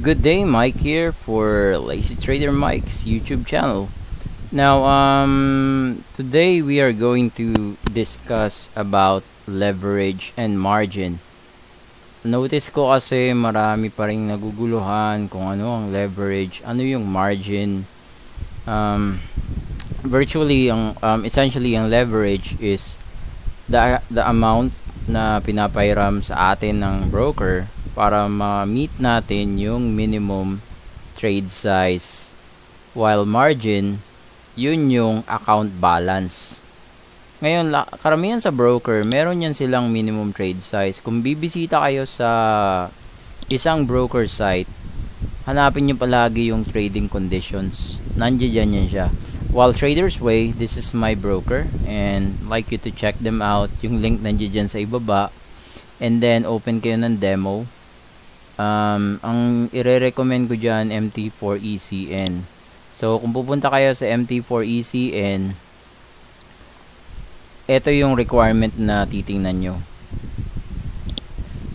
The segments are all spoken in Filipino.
Good day, Mike here for Lazy Trader Mike's YouTube channel. Now, today we are going to discuss about leverage and margin. Notice ko kasi marami pa ring naguguluhan kung ano ang leverage, ano yung margin. Essentially, ang leverage is the amount na pinapahiram sa atin ng broker para ma-meet natin yung minimum trade size, while margin, yun yung account balance. Ngayon, karamihan sa broker, meron yan silang minimum trade size. Kung bibisita kayo sa isang broker site, hanapin nyo palagi yung trading conditions. Nandiyan yan siya. While Traders Way, this is my broker, and I'd like you to check them out. Yung link nandiyan sa ibaba. And then, open kayo ng demo. Ang ire-recommend ko dyan, MT4ECN. So, kung pupunta kayo sa MT4ECN, ito yung requirement na titingnan nyo.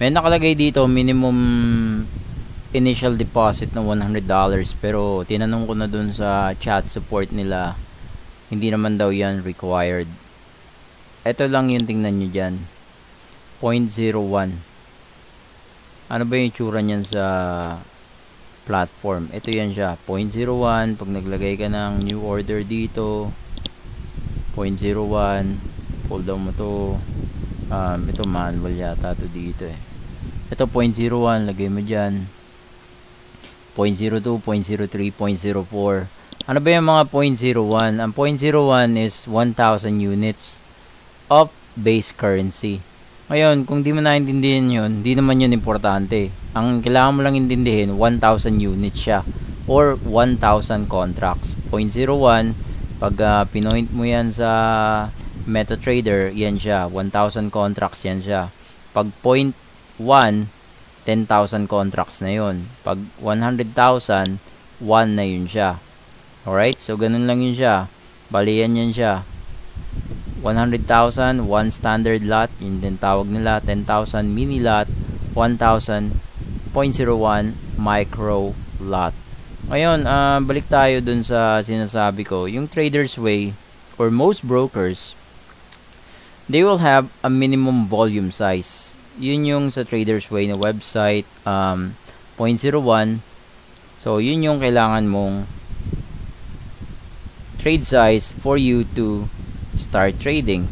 May nakalagay dito, minimum initial deposit na $100, pero tinanong ko na dun sa chat support nila, hindi naman daw yan required. Ito lang yung tingnan nyo dyan, 0.01. Ano ba yung tsura nyan sa platform? Ito yan siya, 0.01. Pag naglagay ka ng new order dito, 0.01, pull down mo to. Ito manual yata to dito eh. Ito 0.01, lagay mo dyan. 0.02, 0.03, 0.04. Ano ba yung mga 0.01? Ang 0.01 is 1,000 units of base currency. Ngayon, kung di mo naintindihan yun, di naman yun importante. Ang kailangan mo lang intindihin, 1,000 units siya. Or 1,000 contracts. 0.01, pag pinoint mo yan sa MetaTrader, yan siya. 1,000 contracts yan siya. Pag 0.1, 10,000 contracts na yun. Pag 100,000, 1 na yun siya. Alright? So, ganun lang yun siya. Bali, yan siya. 100,000, 1 standard lot. Yun din tawag nila. 10,000 mini lot. 1,000, 0.01 micro lot. Ngayon, balik tayo dun sa sinasabi ko. Yung Traders Way, or most brokers, they will have a minimum volume size. Yun yung sa Traders Way na website, 0.01. So, yun yung kailangan mong trade size for you to start trading.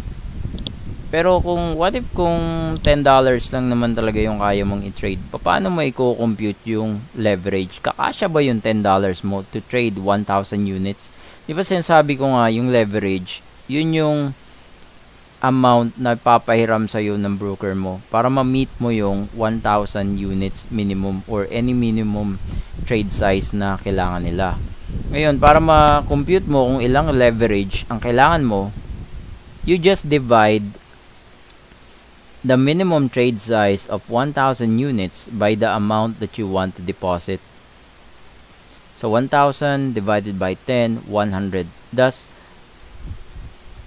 Pero what if kung $10 lang naman talaga yung kaya mong i-trade, paano mo i-compute yung leverage? Kakasya ba yung $10 mo to trade 1,000 units? Di ba sinasabi ko nga, yung leverage, yun yung amount na papahiram sa'yo ng broker mo para ma-meet mo yung 1,000 units minimum or any minimum trade size na kailangan nila. Ngayon, para ma-compute mo kung ilang leverage ang kailangan mo, you just divide the minimum trade size of 1,000 units by the amount that you want to deposit. So, 1,000 divided by 10, 100. Thus,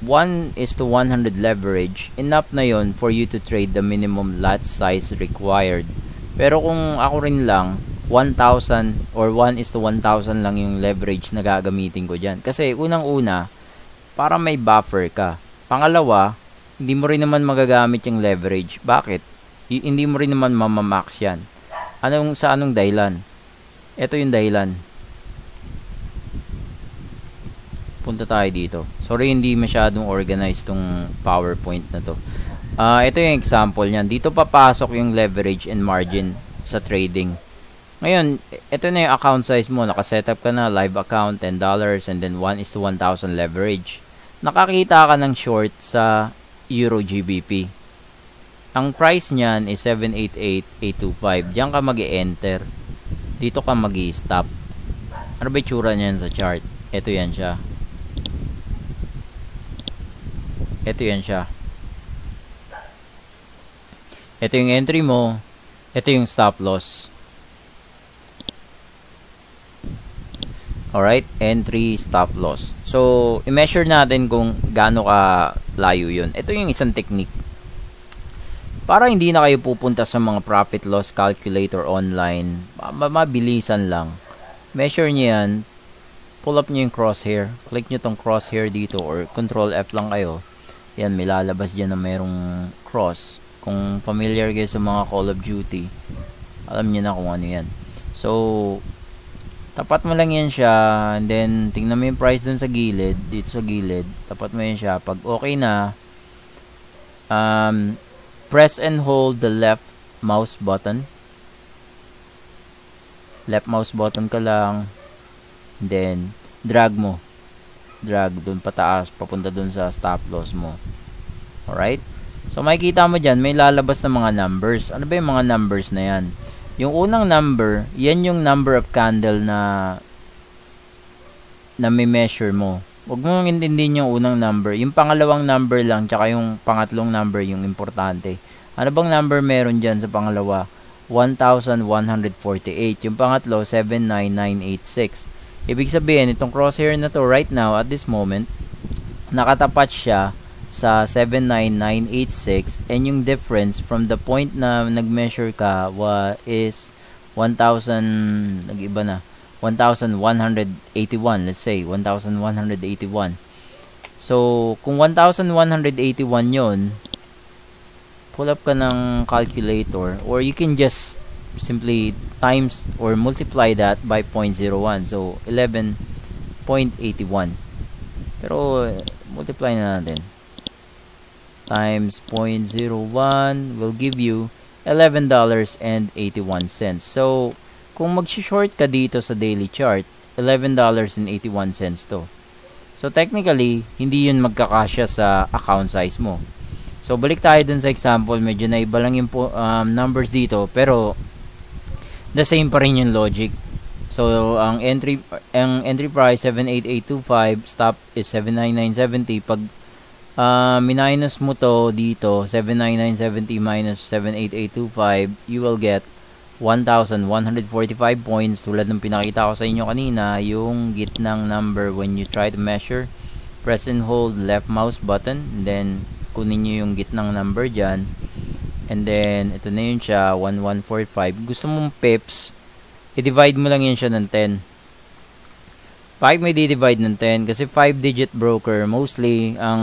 1:100 leverage, enough na yon for you to trade the minimum lot size required. Pero kung ako rin lang, 1,000 or 1:1,000 lang yung leverage na gagamitin ko dyan. Kasi unang-una, para may buffer ka. Pangalawa, hindi mo rin naman magagamit yung leverage. Bakit? Hindi mo rin naman mamamax yan. Sa anong dahilan? Ito yung dahilan. Punta tayo dito. Sorry, hindi masyadong organized tong PowerPoint na to. Ito yung example niyan. Dito papasok yung leverage and margin sa trading. Ngayon, ito na yung account size mo. Nakasetup ka na, live account, $10, and then 1:1,000 leverage. Nakakita ka ng short sa Euro GBP. Ang price niyan is 788.825. Diyan ka mag-enter. Dito ka mag-i-stop. Ano ba yung tsura niyan sa chart? Ito yan siya. Ito yan siya. Ito yung entry mo. Ito yung stop loss. Alright, entry, stop loss. So, i-measure natin kung gaano ka layo yun. Ito yung isang technique. para hindi na kayo pupunta sa mga profit loss calculator online. Mabilisan lang. Measure nyo yan. Pull up nyo yung crosshair. Click nyo tong crosshair dito or control F lang kayo. Yan, may lalabas dyan na mayroong cross. Kung familiar kayo sa mga Call of Duty, alam nyo na kung ano yan. So, tapat mo lang yan siya, and then tingnan mo yung price dun sa gilid, dito sa gilid. Tapat mo yan siya. Pag okay na, press and hold the left mouse button. Left mouse button ka lang. Then, drag mo. Drag dun pataas, papunta dun sa stop loss mo. Alright? So, makikita mo dyan, may lalabas na mga numbers. Ano ba yung mga numbers na yan? Yung unang number, yan yung number of candle na may measure mo. Huwag mong intindihin yung unang number. Yung pangalawang number lang, tsaka yung pangatlong number, yung importante. Ano bang number meron dyan sa pangalawa? 1,148. Yung pangatlo, 79986. Ibig sabihin, itong crosshair na to right now, at this moment, nakatapat siya sa 79986, and yung difference from the point na nag-measure ka is 1,000, nag-iba na, 1,181, let's say, 1,181. So, kung 1,181 yon, pull up ka ng calculator, or you can just simply times or multiply that by 0.01. So, 11.81. Pero, multiply na natin. Times 0.01 will give you $11.81. So, kung mag-short ka dito sa daily chart, $11.81 to. So, technically, hindi yun magkakasya sa account size mo. So, balik tayo dun sa example. Medyo naiba lang yung numbers dito, pero the same pa rin yung logic. So, ang entry price 78825, stop is 79970. Pag minus mo to dito, 79970 minus 78825, you will get 1,145 points. Tulad ng pinakita ko sa inyo kanina, yung gitnang number when you try to measure, press and hold left mouse button, and then kunin nyo yung gitnang number dyan. And then, ito na yun siya, 1145. Gusto mong pips, i-divide mo lang yun siya ng 10. Bakit may di-divide ng 10? Kasi 5-digit broker, mostly, ang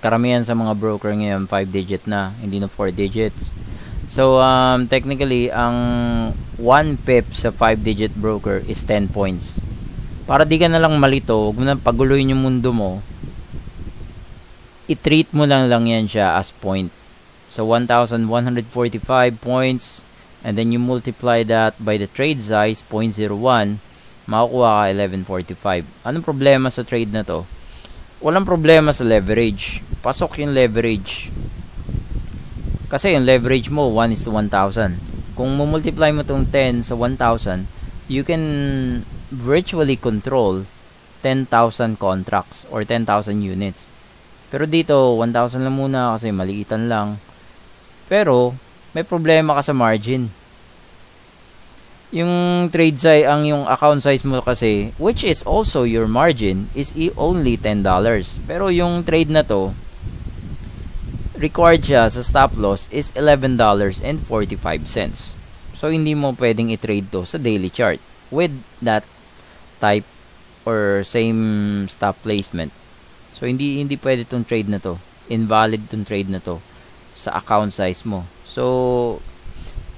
karamihan sa mga broker ngayon, 5-digit na, hindi na 4 digits. So, technically, ang 1 pip sa 5-digit broker is 10 points. Para di ka na lang malito, huwag mo na paguloyin yung mundo mo, i-treat mo lang yan siya as point. So, 1,145 points, and then you multiply that by the trade size, 0.01, makukuha ka 1145. Anong problema sa trade na to? Walang problema sa leverage. Pasok yung leverage. Kasi yung leverage mo, 1:1,000. Kung multiply mo itong 10 sa 1,000, you can virtually control 10,000 contracts or 10,000 units. Pero dito, 1,000 lang muna kasi maliitan lang. Pero, may problema ka sa margin. Yung trade size, yung account size mo kasi, which is also your margin, is only $10. Pero yung trade na to, required siya sa stop loss is $11.45. So, hindi mo pwedeng i-trade to sa daily chart with that type or same stop placement. So, hindi pwede tong trade na to. Invalid tong trade na to sa account size mo. So,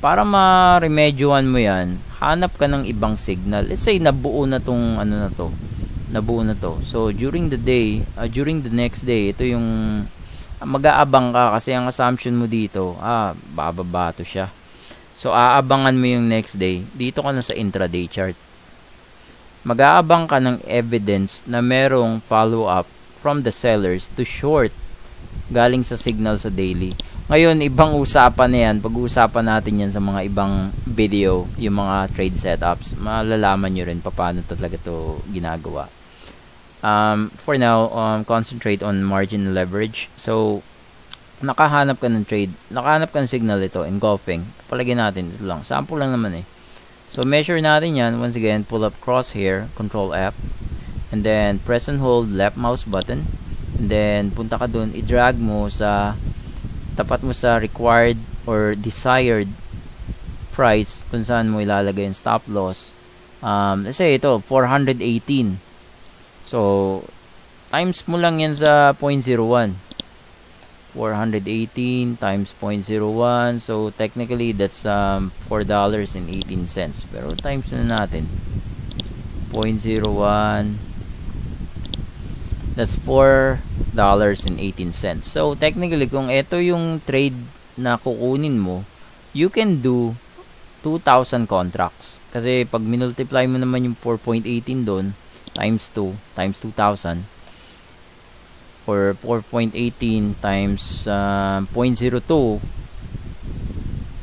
para ma-remedyohan mo yan, hanap ka ng ibang signal. Let's say, nabuo na tong ano na to. Nabuo na to. So, during the day, during the next day, ito yung mag-aabang ka kasi ang assumption mo dito, bababa to siya. So, aabangan mo yung next day. Dito ka na sa intraday chart. Mag-aabang ka ng evidence na merong follow-up from the sellers to short galing sa signal sa daily. Ngayon, ibang usapan na yan. Pag-uusapan natin yan sa mga ibang video, yung mga trade setups. Malalaman nyo rin paano talaga to ginagawa. For now, concentrate on margin leverage. So, nakahanap ka ng trade. Nakahanap ka ng signal ito, engulfing. Palagyan natin ito lang. Sample lang naman eh. So, measure natin yan. Once again, pull up crosshair, Control F. And then, press and hold left mouse button. And then, punta ka dun, i-drag mo sa tapat mo sa required or desired price kung saan mo ilalagay yung stop loss. Let's say ito 418, so times mo lang yan sa 0.01. 418 times 0.01, so technically that's $4.18, pero times na natin 0.01, that's $4.18. So technically kung ito yung trade na kukunin mo, you can do 2,000 contracts, kasi pag minultiply mo naman yung 4.18 doon times 2 times 2,000, or 4.18 times 0.02,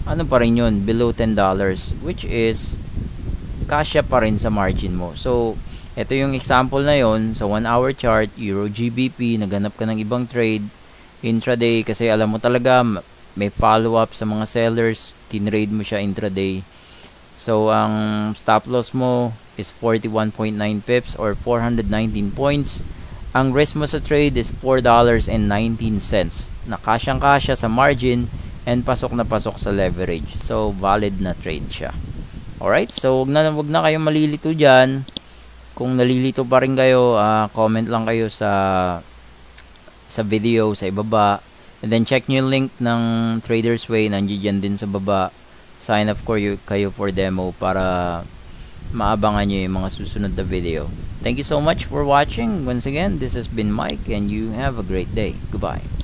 ano pa rin yun, below $10, which is kasya pa rin sa margin mo. So ito yung example na yon sa 1 hour chart, Euro GBP, naghanap ka ng ibang trade intraday kasi alam mo talaga may follow up sa mga sellers, tinrade mo siya intraday. So ang stop loss mo is 41.9 pips or 419 points. Ang risk mo sa trade is $4.19, na kasyang-kasya sa margin and pasok na pasok sa leverage. So valid na trade siya. Alright, so wag na kayong malilito dyan. Kung nalilito pa rin kayo, comment lang kayo sa video sa ibaba. And then check nyo yung link ng Traders Way, nandiyan din sa baba. Sign up kayo for demo para maabangan nyo yung mga susunod na video. Thank you so much for watching. Once again, this has been Mike and you have a great day. Goodbye.